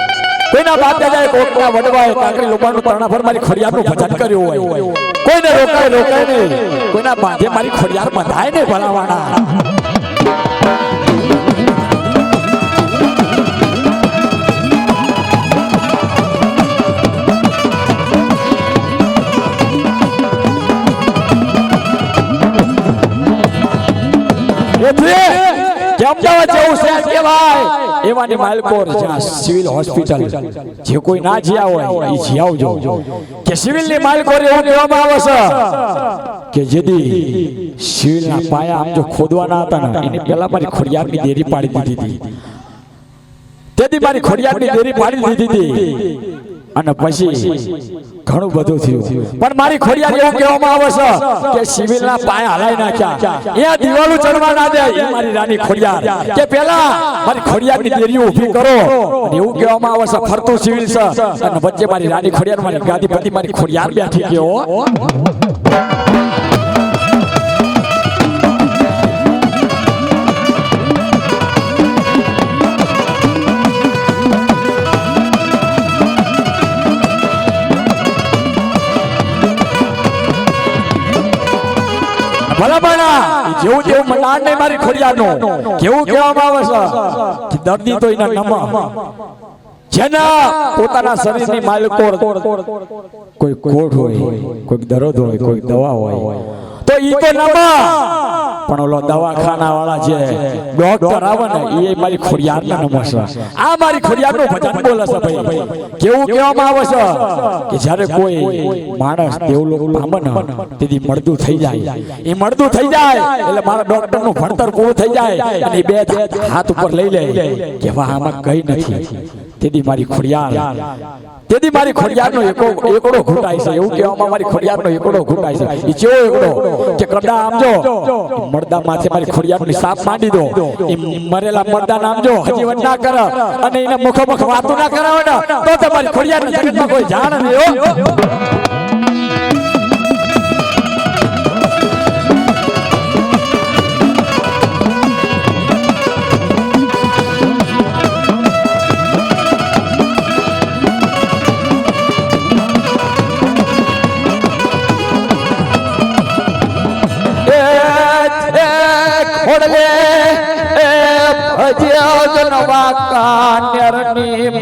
કોઈના બાપ દાદાએ કોકના વડવાએ કાકરી લોબાનું તરણાભર મારી ખોડિયારનું ભજન કર્યું હોય કોઈને રોકાય નહીં કોઈના બાંધે મારી ખોડિયાર બંધાય ને ભલાવાના અમદાવાદ જેવું શહેર કહેવાય એવાની માલકોર જ્યાં સિવિલ હોસ્પિટલ જે કોઈ ના જ્યા હોય એ જ્યાવજો કે સિવિલ ની માલકોર એવું કહેવામાં આવે છે કે જેદી સિવિલ ના પાયા આમ જો ખોદવાના હતા ને એની પહેલા મારી ખોડિયારની દેરી પાડી દીધી હતી તેથી મારી ખોડિયારની દેરી પાડી દીધી હતી અને પછી ઘણું બધું થયું પણ મારી ખોડિયાર એવું કહેવામાં આવે છે કે સિવિલ ના પાયા હલાઈ નાખ્યા અહીંયા દિવાલો ચડવા ના દે એ મારી રાની ખોડિયાર કે પહેલા મારી ખોડિયારની દેરીઓ ઊભી કરો અને એવું કહેવામાં આવે છે ફરતું સિવિલ છે અને વચ્ચે મારી રાની ખોડિયાર મારી ગાદીપતિ મારી ખોડિયાર બેઠી ગયો ભલામણા જેવું જેવું મનાણ ને મારી ખોડિયારનું કેવું કહેવામાં આવે છે કે દર્દી તો એના નમા જેના પોતાના શરીરની માલિકો કોઈ કોઢ હોય કોઈ દર્દ હોય કોઈ દવા હોય તો ઈ તો નમા પણ ઓલો દવાખાના વાળા જે ડોક્ટર આવે ને એ મારી ખોડિયારના નમા છે આ મારી ખોડિયારનું ભજન બોલે છે ભાઈ કેવું કહેવામાં આવે છે કે જ્યારે કોઈ માણસ દેવલોક પામે ને તેથી મળદું થઈ જાય એ મળદું થઈ જાય એટલે મારા ડોક્ટરનું ભણતર પૂરું થઈ જાય અને બે હાથ ઉપર લઈ લે કે વાહ આમાં કઈ નથી તેથી મારી ખોડિયાર તેથી મારી ખોડિયારનો એકડો ઘૂંટાય છે એવું કહેવામાં મારી ખોડિયારનો એકડો ઘૂંટાય છે ઈ કેવો એકડો કે કડા આમ જો મરદા માથે મારી ખોડિયારની સાપ માંડી દો ઈ મરેલા મરદા નામ જો હજી વન ના કરે અને એને મુખો મુખ વાતો ના કરાવે ને તો તમારી ખોડિયારના જગતમાં કોઈ જાણ નહીં હો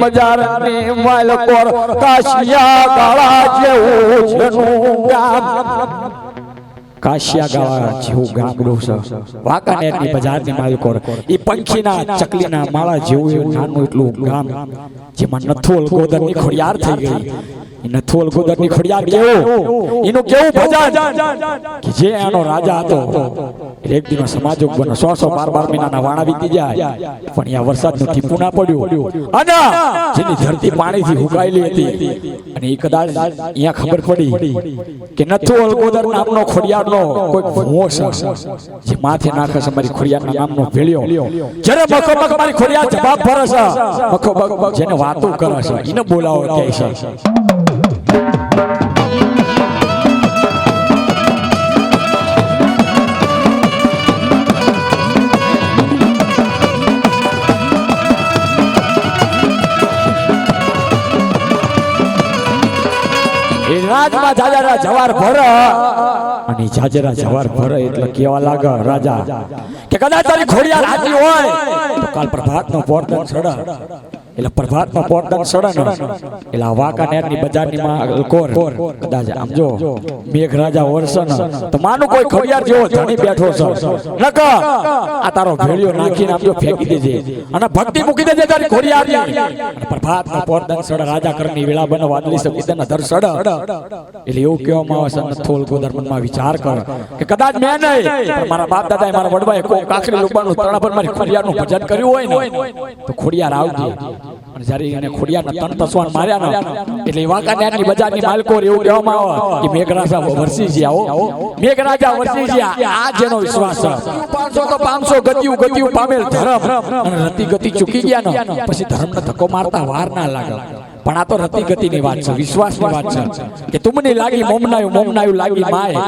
બજારની માલકોર કાશિયા ગાળા જેવું જેનું ગામ કાશિયા ગાળા જેવું ગામડું છે વાંકાનેરની બજારની માલકોર ઈ પંખીના ચકલીના માળા જેવું નાનું એટલું ગામ જેમાં નથોલ ગોદરની ખોડિયાર થઈ ગઈ નથોલ ગોદરની ખોડિયાર કેવું એનું કેવું ભજન કે જે આનો રાજા હતો એક દિનો સમાજો બનો 100-100 12 મહિનાના વાણા વીતી જાય પણ અહીંયા વરસાદનું ટીપું ના પડ્યું અને જેની ધરતી પાણીથી હુકાયેલી હતી અને એ કદાચ અહીંયા ખબર પડી કે નથોલ ગોદર નામનો ખોડિયારનો કોઈ ભૂવો છે જે માથે નાખે છે મારી ખોડિયારના નામનો ભેળ્યો જ્યારે મખો મખ મારી ખોડિયાર જવાબ ભરે છે મખો મખ જેને વાતો કરે છે એને બોલાવો કહે છે રાજમાં જાજરા જવાર ભરે અને જાજરા જવાર ભરે એટલે કેવા લાગે રાજા કે કદાચ તારી ખોડિયાર હાજી હોય તો કાલ પ્રભાતનો પોરદન સડા એટલે પ્રભાતનો પોરદન સડા ને એટલે વાંકાનેરની બજારની માં કોર કદાચ આમ જો મેઘરાજા વરસે ને તો માનું કોઈ ખોડિયાર જેવો ધણી બેઠો છે નક આ તારો ભેળિયો નાખીને આમ જો ફેંકી દેજે અને ભક્તિ મૂકી દેજે તારી ખોડિયારની અને પ્રભાતનો પોરદન સડા રાજા કરની વેળા બને વાદળી સકીદના દર સડા એટલે એવું કહેવામાં આવે છે નથોલ ગોદર મનમાં વિચાર કર કે કદાચ મેં નહીં પણ મારા બાપ દાદાએ મારા વડવાએ કોઈ કાકરી લોબાનું તણા પર મારી ખોડિયારનું ભજન કર્યું હોય ને તો ખોડિયાર આવજે અને જ્યારે એને ખોડિયારના તન તસવાન માર્યા ને એટલે વાંકાનેરની બજારની માલકો એવું કહેવામાં આવે કે મેઘરાજા વરસી ગયા હો મેઘરાજા વરસી ગયા આ જેનો વિશ્વાસ છે 500 તો 500 ગતિયું પામેલ ધર્મ અને રતિ ગતિ ચૂકી ગયા ને પછી ધર્મને ધક્કો મારતા વાર ના લાગે પણ આ તો રતિ ગતિની વાત છે વિશ્વાસની વાત છે કે તુમને લાગી મોમનાયું લાગી માય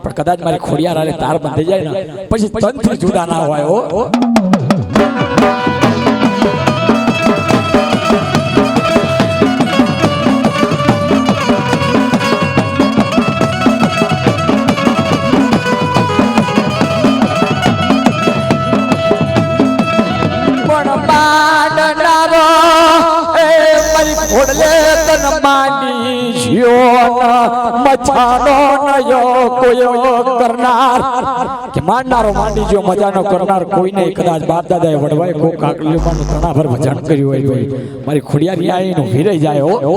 પણ કદાચ મારી ખોડિયાર આલે તાર બંધાઈ જાય ને પછી તનથી જુદા ના હોય હો ઓડલે તન માની જીઓના મચાનો નયો કોયો કરનાર કે માનનારો માંડી જો મજાનો કરનાર કોઈને કદાચ બાપ દાદાએ વડવાય કો કાકલીઓમાં ઘણા ભર ભજન કર્યું હોય ભાઈ મારી ખોડિયારી આઈનો વીરાઈ જાય હો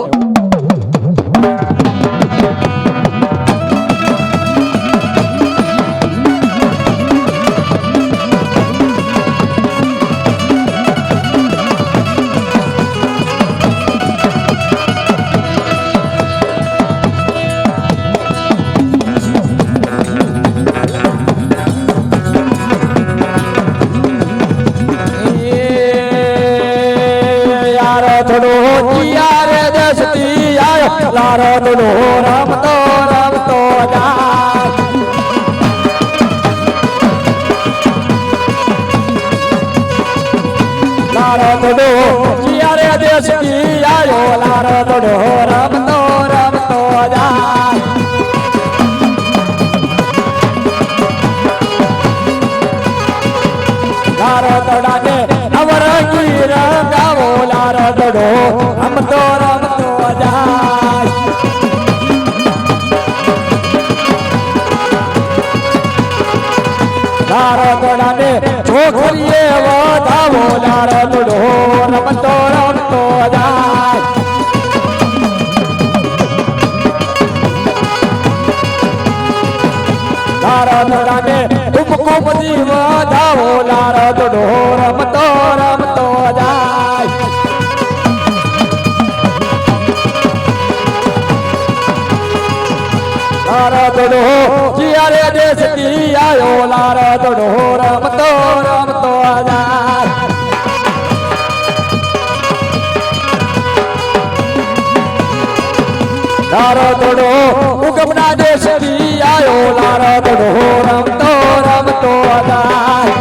લારો દોડો રમતો રમતો જા લારો દોડો જીયારે દેશ કી આયો લારો દોડો રમતો રમતો જા નારદોડાને છોકરીએ વધાવો નારદડો રમતો રમતો જાય નારદોડાને કુમકુમથી વધાવો નારદડો રમતો રમતો જાય નારદડો જીયારે દેશથી આયો નારદડો રમતો રમતો જાય નારદડો ઉગમના દેશથી આયો નારદડો રમતો રમતો જાય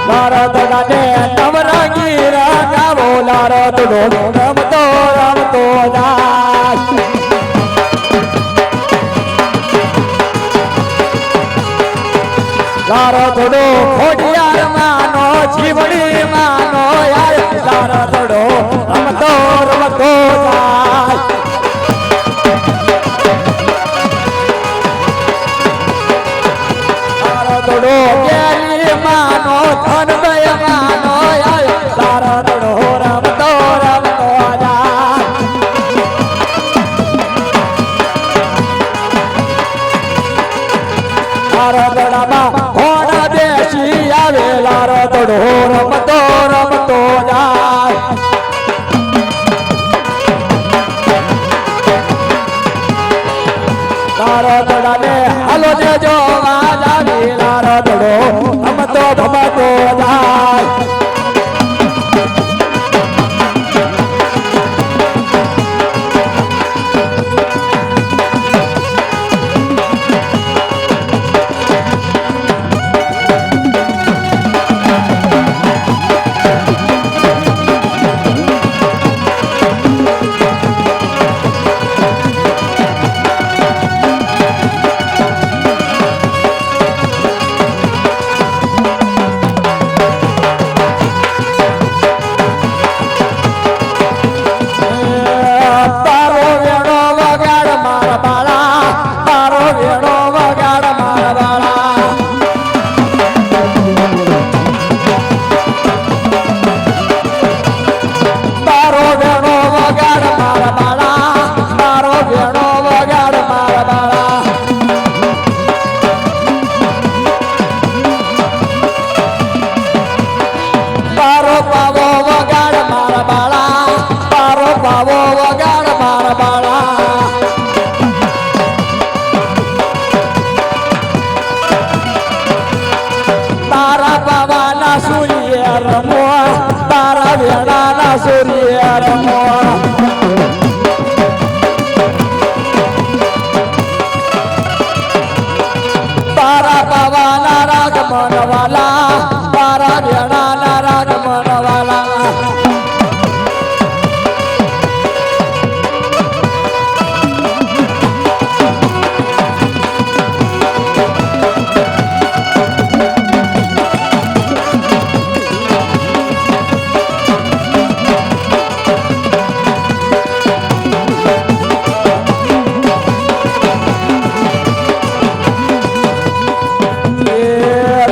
નારદોડાને નવરંગી રંગાવો નારદડો રમતો રમતો જાય નારદડો ખોડિયાર માનો જીવડી માનો નારદડો રમતો રમતો જાય નારદડો ગેલી માનો ધનમય માનો નારદડો રમતો રમતો જાય નારદડામાં કોણ બેસી આવે નારદડો રમતો રમતો જાય નારદડાને હાલો દેજો આજ આવી નારદડો રમતો રમતો જાય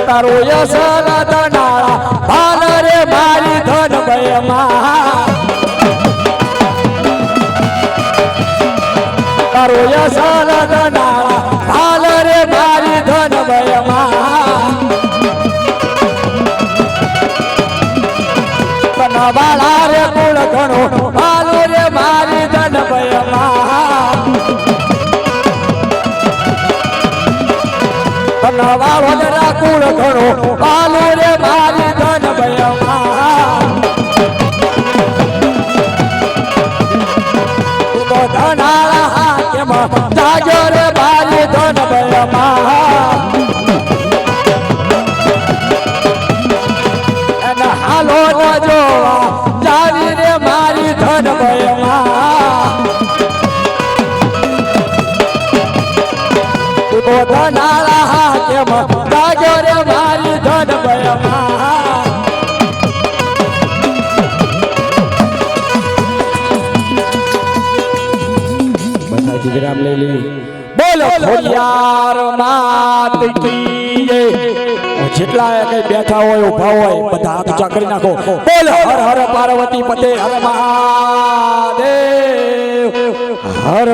તારો યસલ દનાળા ભાલ રે મારી ધન ભયમાં તારો યસલ દનાળા ભાલ રે મારી ધન ભયમાં તનવાળા રે કુળ ઘણો ભાલ રે મારી ધન ભયમાં નવા વદરા કુળ ઘણો પાલો રે મારી ધન ભયમાં ધનાળા કેમ લાગ્યો રે મારી ધન ભયમાં બધા વિરામ લઈ લે બોલો ખોડિયાર માત કી જય જેટલા કઈ બેઠા હોય ઉભા હોય બધા હાથ ઊંચા કરી નાખો બોલ હર હર પાર્વતી પતે હર મહાદેવ હર